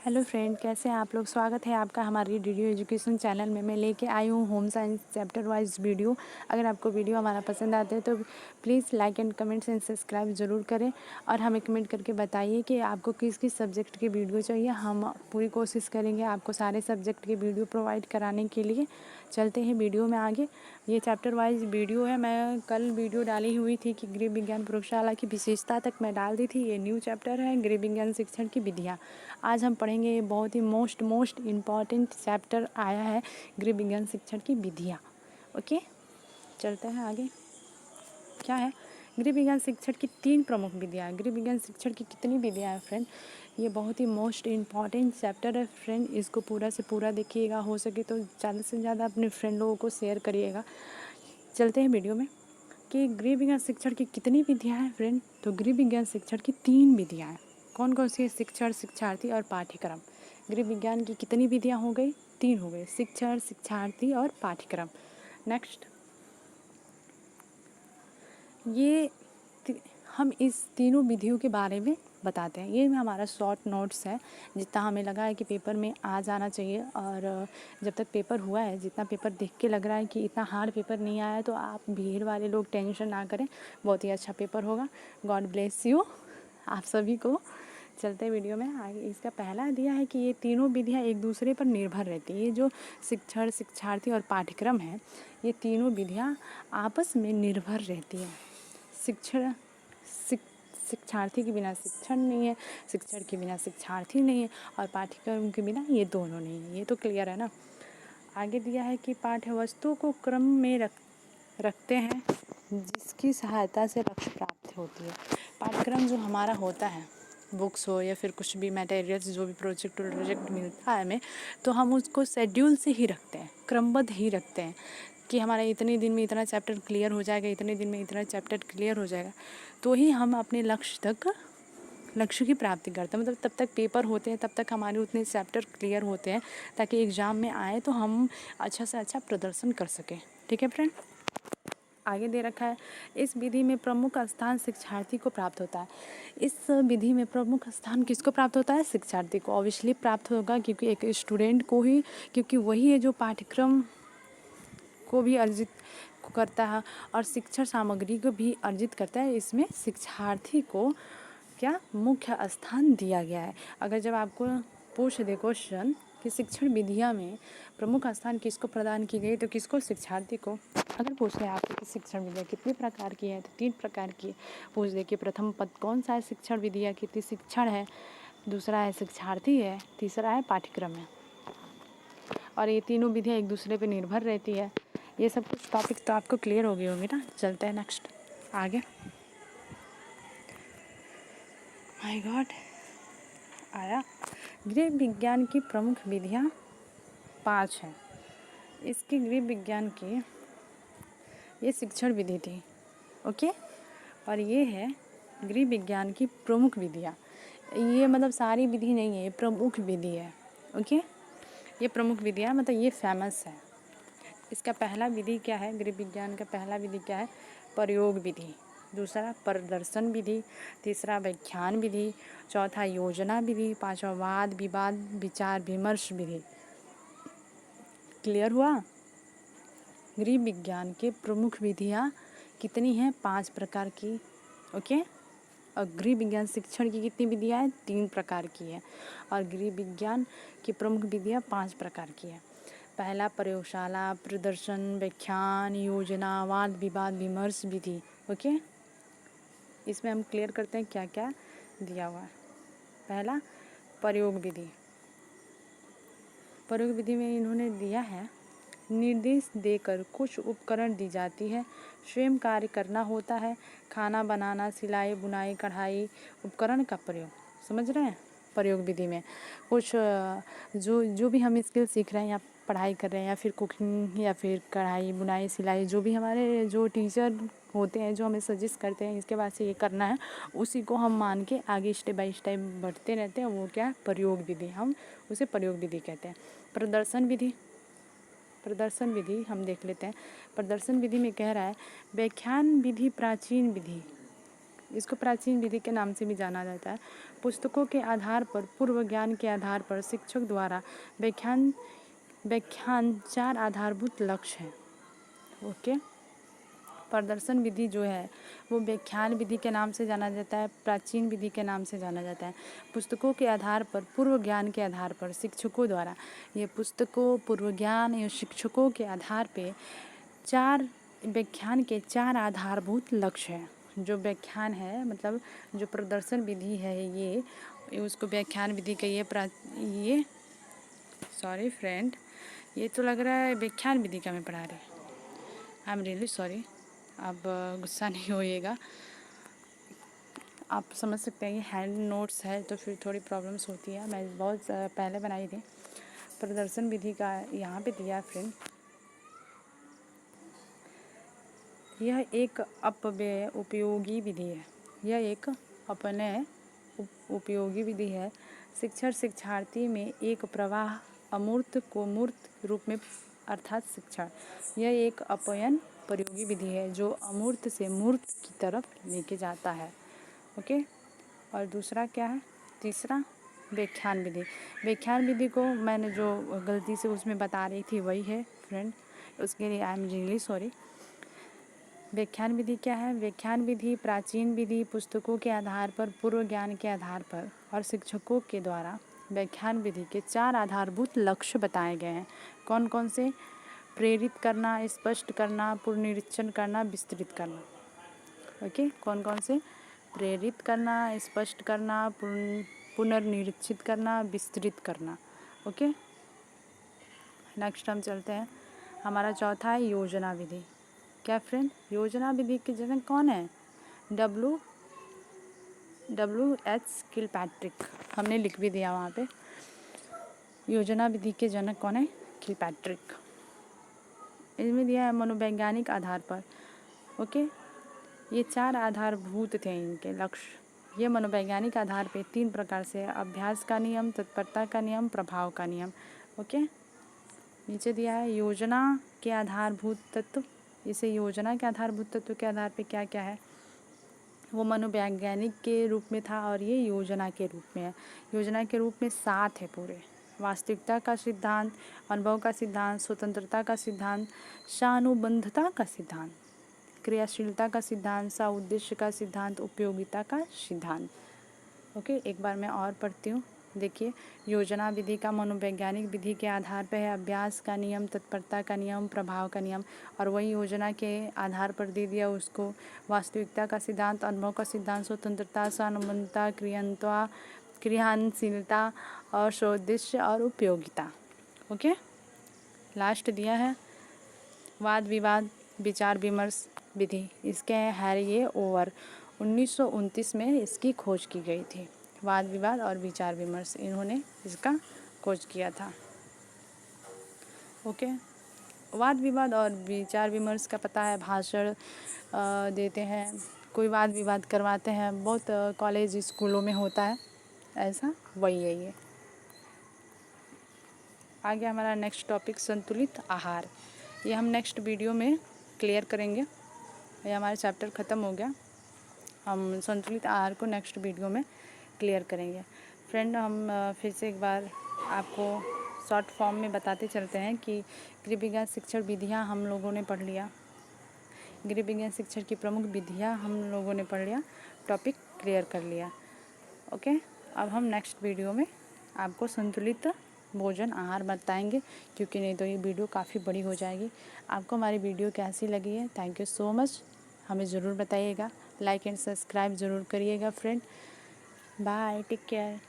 Hello friend, कैसे हैं आप लोग। स्वागत है आपका हमारी वीडियो एजुकेशन चैनल में। मैं लेके आई हूँ home science chapter wise video. अगर आपको वीडियो हमारा पसंद आते हैं तो please like and comments and subscribe ज़रूर करें और हमें कमेंट करके बताइए कि आपको किस किस सब्जेक्ट की वीडियो चाहिए। हम पूरी कोशिश करेंगे आपको सारे सब्जेक्ट की वीडियो प्रोवाइड कराने के लिए। चलते हैं वीडियो में आगे। ये चैप्टर वाइज वीडियो है। मैं कल वीडियो डाली हुई थी कि गृह विज्ञान प्रयोगशाला की विशेषता तक मैं डाल दी थी। ये न्यू चैप्टर है, गृह विज्ञान शिक्षण की विधियाँ। आज हम पढ़ेंगे ये बहुत ही मोस्ट इम्पॉर्टेंट चैप्टर आया है, गृह विज्ञान शिक्षण की विधियाँ। ओके, चलते हैं आगे। क्या है गृह विज्ञान शिक्षण की 3 प्रमुख विधियाँ। गृह विज्ञान शिक्षण की कितनी विधियाँ हैं फ्रेंड, ये बहुत ही मोस्ट इम्पॉर्टेंट चैप्टर है फ्रेंड। इसको पूरा से पूरा देखिएगा, हो सके तो ज़्यादा से ज़्यादा अपने फ्रेंड लोगों को शेयर करिएगा। चलते हैं वीडियो में कि गृह विज्ञान शिक्षण की कितनी विधियाँ हैं फ्रेंड। तो गृह विज्ञान शिक्षण की 3 विधियाँ हैं। कौन कौन सी है? शिक्षण, शिक्षार्थी और पाठ्यक्रम। गृह विज्ञान की कितनी विधियाँ हो गई? 3 हो गई, शिक्षण, शिक्षार्थी और पाठ्यक्रम। नेक्स्ट, ये हम इस तीनों विधियों के बारे में बताते हैं। ये हमारा शॉर्ट नोट्स है, जितना हमें लगा है कि पेपर में आ जाना चाहिए। और जब तक पेपर हुआ है, जितना पेपर देख के लग रहा है कि इतना हार्ड पेपर नहीं आया है, तो आप भीड़ वाले लोग टेंशन ना करें, बहुत ही अच्छा पेपर होगा। गॉड ब्लेस यू आप सभी को। चलते वीडियो में आगे। इसका पहला दिया है कि ये तीनों विधियाँ एक दूसरे पर निर्भर रहती है। ये जो शिक्षण, शिक्षार्थी और पाठ्यक्रम है, ये तीनों विधियाँ आपस में निर्भर रहती हैं। शिक्षण शिक्षार्थी के बिना शिक्षण नहीं है, शिक्षण के बिना शिक्षार्थी नहीं है, और पाठ्यक्रम के बिना ये दोनों नहीं है। ये तो क्लियर है ना। आगे दिया है कि पाठ्य वस्तु को क्रम में रखते हैं, जिसकी सहायता से लक्ष्य प्राप्त होती है। पाठ्यक्रम जो हमारा होता है, बुक्स हो या फिर कुछ भी मटेरियल्स, जो भी प्रोजेक्ट मिलता है हमें, तो हम उसको शेड्यूल से ही रखते हैं, क्रमबद्ध ही रखते हैं कि हमारा इतने दिन में इतना चैप्टर क्लियर हो जाएगा, इतने दिन में इतना चैप्टर क्लियर हो जाएगा, तो ही हम अपने लक्ष्य की प्राप्ति करते हैं। मतलब तब तक पेपर होते हैं, तब तक हमारे उतने चैप्टर क्लियर होते हैं, ताकि एग्ज़ाम में आए तो हम अच्छा से अच्छा प्रदर्शन कर सकें। ठीक है फ्रेंड। आगे दे रखा है, इस विधि में प्रमुख स्थान शिक्षार्थी को प्राप्त होता है। इस विधि में प्रमुख स्थान किसको प्राप्त होता है? शिक्षार्थी को ऑब्वियसली प्राप्त होगा, क्योंकि एक स्टूडेंट को ही, क्योंकि वही है जो पाठ्यक्रम को भी अर्जित करता है और शिक्षण सामग्री को भी अर्जित करता है। इसमें शिक्षार्थी को क्या मुख्य स्थान दिया गया है। अगर जब आपको पूछ दे क्वेश्चन कि शिक्षण विधियाँ में प्रमुख स्थान किसको प्रदान की गई, तो किसको? शिक्षार्थी को। अगर पूछ रहे आपको कि शिक्षण विधियाँ कितने प्रकार की है, तो 3 प्रकार की है। पूछ दे कि प्रथम पद कौन सा है शिक्षण विधियाँ की, तो शिक्षण है, दूसरा है शिक्षार्थी है, तीसरा है पाठ्यक्रम है। और ये तीनों विधियाँ एक दूसरे पर निर्भर रहती है। ये सब कुछ टॉपिक तो आपको क्लियर हो गए होंगे ना। चलते हैं नेक्स्ट आगे। माय गॉड, आया। गृह विज्ञान की प्रमुख विधियाँ 5 हैं। इसकी गृह विज्ञान की ये शिक्षण विधि थी, ओके। और ये है गृह विज्ञान की प्रमुख विधियाँ। ये मतलब सारी विधि नहीं है, ये प्रमुख विधि है, ओके। ये प्रमुख विधियाँ मतलब ये फेमस है। इसका पहला विधि क्या है? गृह विज्ञान का पहला विधि क्या है? प्रयोग विधि, दूसरा प्रदर्शन विधि, तीसरा व्याख्यान विधि, चौथा योजना विधि, पांचवा वाद विवाद विचार विमर्श विधि। क्लियर हुआ? गृह विज्ञान के प्रमुख विधियाँ कितनी हैं? 5 प्रकार की, ओके। और गृह विज्ञान शिक्षण की कितनी विधियाँ हैं? 3 प्रकार की है। और गृह विज्ञान की प्रमुख विधियाँ 5 प्रकार की है। पहला प्रयोगशाला, प्रदर्शन, व्याख्यान, योजना, वाद विवाद विमर्श विधि, ओके। इसमें हम क्लियर करते हैं क्या क्या दिया हुआ है। पहला प्रयोग विधि। प्रयोग विधि में इन्होंने दिया है, निर्देश देकर कुछ उपकरण दी जाती है, स्वयं कार्य करना होता है, खाना बनाना, सिलाई बुनाई कढ़ाई उपकरण का प्रयोग। समझ रहे हैं? प्रयोग विधि में कुछ जो भी हम स्किल सीख रहे हैं या पढ़ाई कर रहे हैं, या फिर कुकिंग या फिर कढ़ाई बुनाई सिलाई, जो भी हमारे जो टीचर होते हैं जो हमें सजेस्ट करते हैं इसके बाद से ये करना है, उसी को हम मान के आगे स्टेप बाय स्टेप बढ़ते रहते हैं। वो क्या है? प्रयोग विधि, हम उसे प्रयोग विधि कहते हैं। प्रदर्शन विधि, प्रदर्शन विधि हम देख लेते हैं। प्रदर्शन विधि में कह रहा है, व्याख्यान विधि प्राचीन विधि इसको प्राचीन विधि के नाम से भी जाना जाता है। पुस्तकों के आधार पर, पूर्व ज्ञान के आधार पर शिक्षक द्वारा व्याख्यान 4 आधारभूत लक्ष्य हैं। ओके, प्रदर्शन विधि जो है वो व्याख्यान विधि के नाम से जाना जाता है, प्राचीन विधि के नाम से जाना जाता है। पुस्तकों के आधार पर, पूर्व ज्ञान के आधार पर शिक्षकों द्वारा, ये पुस्तकों, पूर्व ज्ञान या शिक्षकों के आधार पे 4 व्याख्यान के 4 आधारभूत लक्ष्य हैं। जो व्याख्यान है मतलब जो प्रदर्शन विधि है ये उसको व्याख्यान विधि कहिए। सॉरी फ्रेंड, ये तो लग रहा है व्याख्यान विधि का मैं पढ़ा रही। आई एम रियली सॉरी, आप गुस्सा नहीं होइएगा। आप समझ सकते हैं ये हैंड नोट्स है तो फिर थोड़ी प्रॉब्लम्स होती है। मैं बहुत पहले बनाई थी। प्रदर्शन विधि का यहाँ पे दिया फ्रेंड। यह एक अपव्यय उपयोगी विधि है। यह एक अपनय उपयोगी विधि है। शिक्षक शिक्षार्थी में एक प्रवाह अमूर्त को मूर्त रूप में अर्थात शिक्षण। यह एक अपयन प्रयोगी विधि है जो अमूर्त से मूर्त की तरफ लेके जाता है। ओके, और दूसरा क्या है? तीसरा व्याख्यान विधि। व्याख्यान विधि को मैंने जो गलती से उसमें बता रही थी वही है फ्रेंड, उसके लिए आई एम रियली सॉरी। व्याख्यान विधि क्या है? व्याख्यान विधि प्राचीन विधि पुस्तकों के आधार पर, पूर्व ज्ञान के आधार पर और शिक्षकों के द्वारा व्याख्यान विधि के 4 आधारभूत लक्ष्य बताए गए हैं। कौन कौन से? प्रेरित करना, स्पष्ट करना, पुनरीक्षण करना, विस्तृत करना। ओके, कौन कौन से? प्रेरित करना, स्पष्ट करना, पुनर्निरीक्षित करना, विस्तृत करना। ओके, नेक्स्ट हम चलते हैं। हमारा चौथा है योजना विधि। क्या फ्रेंड? योजना विधि के जनक कौन है? W.H. किलपैट्रिक। हमने लिख भी दिया वहाँ पे। योजना विधि के जनक कौन है? किलपैट्रिक। इसमें दिया है मनोवैज्ञानिक आधार पर। ओके, ये 4 आधारभूत थे इनके लक्ष्य। ये मनोवैज्ञानिक आधार पे 3 प्रकार से: अभ्यास का नियम, तत्परता का नियम, प्रभाव का नियम। ओके, नीचे दिया है योजना के आधारभूत तत्व। इसे योजना के आधारभूत तत्व के आधार पे क्या क्या है? वो मनोवैज्ञानिक के रूप में था और ये योजना के रूप में है। योजना के रूप में 7 है पूरे: वास्तविकता का सिद्धांत, अनुभव का सिद्धांत, स्वतंत्रता का सिद्धांत, सानुबंधता का सिद्धांत, क्रियाशीलता का सिद्धांत, उद्देश्य का सिद्धांत, उपयोगिता का सिद्धांत। ओके, एक बार मैं और पढ़ती हूँ। देखिए, योजना विधि का मनोवैज्ञानिक विधि के आधार पर है अभ्यास का नियम, तत्परता का नियम, प्रभाव का नियम, और वही योजना के आधार पर दे दिया उसको वास्तविकता का सिद्धांत, अनुभव का सिद्धांत, स्वतंत्रता, सानुबंधता, क्रियाशीलता और सौद्देश्य और उपयोगिता। ओके, लास्ट दिया है वाद विवाद विचार विमर्श विधि। इसके है ये ओवर 1929 में इसकी खोज की गई थी। वाद विवाद और विचार विमर्श, इन्होंने इसका खोज किया था। ओके, वाद विवाद और विचार विमर्श का पता है, भाषण देते हैं, कोई वाद विवाद करवाते हैं, बहुत कॉलेज स्कूलों में होता है ऐसा, वही है ये। आगे हमारा नेक्स्ट टॉपिक संतुलित आहार। ये हम नेक्स्ट वीडियो में क्लियर करेंगे। ये हमारा चैप्टर ख़त्म हो गया। हम संतुलित आहार को नेक्स्ट वीडियो में क्लियर करेंगे। फ्रेंड, हम फिर से एक बार आपको शॉर्ट फॉर्म में बताते चलते हैं कि गृह विज्ञान शिक्षण विधियाँ हम लोगों ने पढ़ लिया। गृह विज्ञान शिक्षण की प्रमुख विधियाँ हम लोगों ने पढ़ लिया, टॉपिक क्लियर कर लिया। ओके, अब हम नेक्स्ट वीडियो में आपको संतुलित भोजन आहार बताएंगे, क्योंकि नहीं तो ये वीडियो काफ़ी बड़ी हो जाएगी। आपको हमारी वीडियो कैसी लगी है? थैंक यू सो मच, हमें ज़रूर बताइएगा। लाइक एंड सब्सक्राइब ज़रूर करिएगा फ्रेंड। Bye, take care.